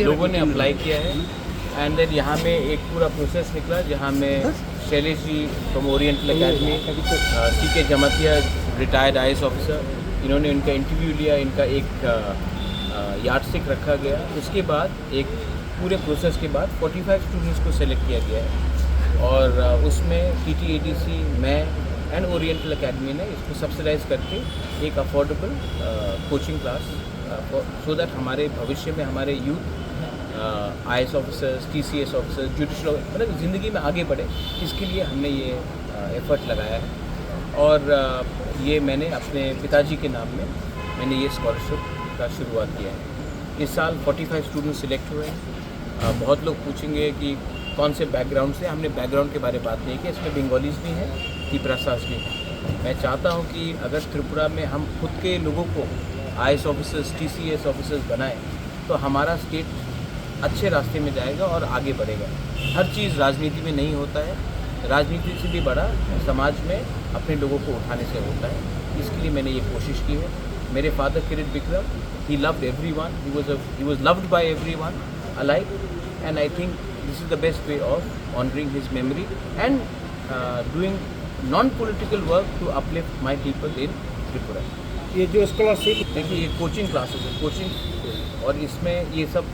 लोगों ने अप्लाई किया है एंड देन यहाँ में एक पूरा प्रोसेस निकला जहाँ में Shailesh ji from oriental academy, CK Jamatia retired IAS officer, इन्होंने इनका इंटरव्यू लिया, इनका एक यार्डस्टिक रखा गया। उसके बाद एक पूरे प्रोसेस के बाद 45 स्टूडेंट्स को सेलेक्ट किया गया है और उसमें TTADC, मैं एंड ओरिएंटल अकेडमी ने इसको सब्सिडाइज करके एक affordable coaching class so that हमारे भविष्य में हमारे youth IAS officers, TCS officers, judicial मतलब ज़िंदगी में आगे बढ़े, इसके लिए हमने ये एफर्ट लगाया है। और ये मैंने अपने पिताजी के नाम में मैंने ये स्कॉलरशिप का शुरुआत किया है। इस साल 45 स्टूडेंट सिलेक्ट हुए हैं। बहुत लोग पूछेंगे कि कौन से बैकग्राउंड से, हमने बैकग्राउंड के बारे में बात नहीं की, इसमें बंगालीज भी हैं, त्रिपुरासाज भी हैं। मैं चाहता हूँ कि अगर त्रिपुरा में हम खुद के लोगों को IAS ऑफिसर्स, TCS ऑफिसर्स बनाएं तो हमारा स्टेट अच्छे रास्ते में जाएगा और आगे बढ़ेगा। हर चीज़ राजनीति में नहीं होता है, राजनीति से भी बड़ा समाज में अपने लोगों को उठाने से होता है। इसके लिए मैंने ये कोशिश की है। मेरे father Kirit Vikram, he loved everyone, he was loved by everyone alike and I think this is the best way of honouring his memory and doing non political work to uplift my people in Tripura. ये जो scholarship देखिए ये coaching classes है, coaching, और इसमें ये सब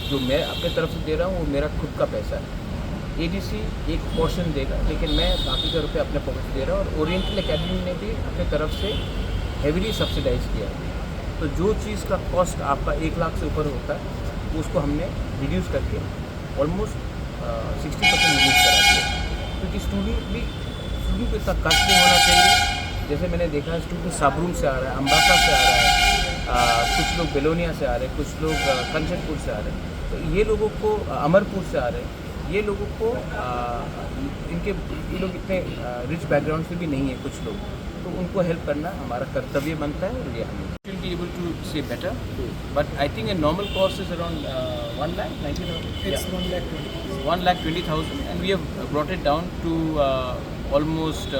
जो मैं अपने तरफ से दे रहा हूँ वो मेरा खुद का पैसा है। ADC एक पोर्शन देगा लेकिन मैं बाकी का रुपये अपने पॉकेट से दे रहा हूँ और ओरिएंटल अकेडमी ने भी अपने तरफ से हेवीली सब्सिडाइज किया है। तो जो चीज़ का कॉस्ट आपका 1 लाख से ऊपर होता है उसको हमने रिड्यूस करके ऑलमोस्ट 60% रिड्यूस करा दिया, क्योंकि स्टूडेंट को इतना कष्ट नहीं होना चाहिए। जैसे मैंने देखा है स्टूडेंट साबरूम से आ रहा है, अम्बासा से आ रहा है, कुछ लोग बेलोनिया से आ रहे हैं, कुछ लोग कंचनपुर से आ रहे हैं, तो ये लोगों को अमरपुर से आ रहे हैं, ये लोगों को ये लोग इतने रिच बैकग्राउंड से भी नहीं है कुछ लोग, तो उनको हेल्प करना हमारा कर्तव्य बनता है। और ये हम विल बी एबल टू से better, but I think a normal cost is around 1,90,000, 1,20,000 and we have brought it down to almost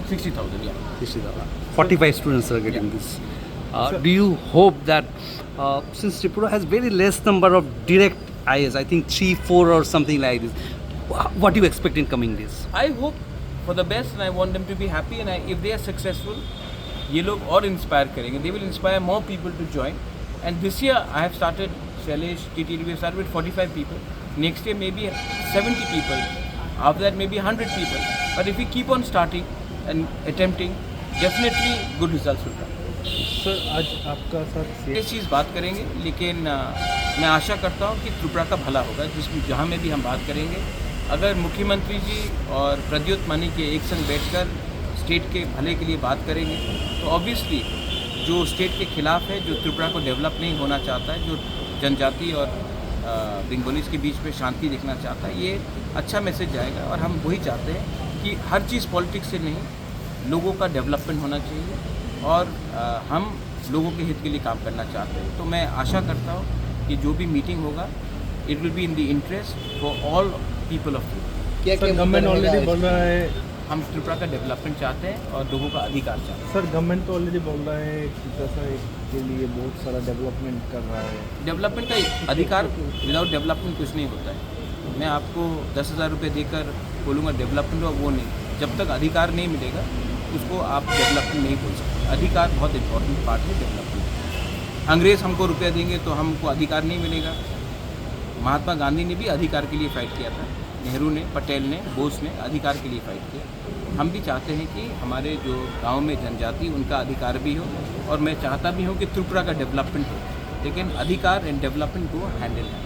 60,000, yeah. 45 students are getting this. Do you hope that since Tripura has very less number of direct IAS, I think 3-4 or something like this, what do you expect in coming days? I hope for the best and I want them to be happy, and if they are successful, ये लोग और inspire करेंगे, they will inspire more people to join. And this year I have started Shailesh, TTD, we have started with 45 people. Next year maybe 70 people. After that maybe 100 people. But if we keep on starting and attempting, definitely good results will come. Sir आज आपका साथ ये चीज़ बात करेंगे, लेकिन मैं आशा करता हूँ कि त्रिपुरा का भला होगा, जिसमें जहाँ में भी हम बात करेंगे। अगर मुख्यमंत्री जी और प्रद्युत मानी के एक संग बैठकर स्टेट के भले के लिए बात करेंगे तो ऑब्वियसली जो स्टेट के खिलाफ है, जो त्रिपुरा को डेवलप नहीं होना चाहता है, जो जनजाति और बंगालीज के बीच में शांति देखना चाहता है, ये अच्छा मैसेज जाएगा। और हम वही चाहते हैं कि हर चीज़ पॉलिटिक्स से नहीं, लोगों का डेवलपमेंट होना चाहिए और हम लोगों के हित के लिए काम करना चाहते हैं। तो मैं आशा करता हूँ कि जो भी मीटिंग होगा it will be in the interest for all people of Tripura. क्या गवर्नमेंट ऑलरेडी बोल रहा है, हम त्रिपुरा का डेवलपमेंट चाहते हैं और लोगों का अधिकार चाहते हैं। सर गवर्नमेंट तो ऑलरेडी बोल रहा है त्रिपुरा के लिए बहुत सारा डेवलपमेंट कर रहा है। डेवलपमेंट का अधिकार, विदाउट डेवलपमेंट कुछ नहीं होता है। मैं आपको 10,000 रुपये देकर बोलूँगा डेवलपमेंट, और वो नहीं, जब तक अधिकार नहीं मिलेगा उसको आप डेवलपमेंट नहीं बोल सकते। अधिकार बहुत इंपॉर्टेंट पार्ट है डेवलपमेंट। अंग्रेज़ हमको रुपया देंगे तो हमको अधिकार नहीं मिलेगा। महात्मा गांधी ने भी अधिकार के लिए फ़ाइट किया था, नेहरू ने, पटेल ने, बोस ने अधिकार के लिए फ़ाइट किया। हम भी चाहते हैं कि हमारे जो गांव में जनजाति उनका अधिकार भी हो, और मैं चाहता भी हूं कि त्रिपुरा का डेवलपमेंट हो, लेकिन अधिकार एंड डेवलपमेंट को हैंडल है।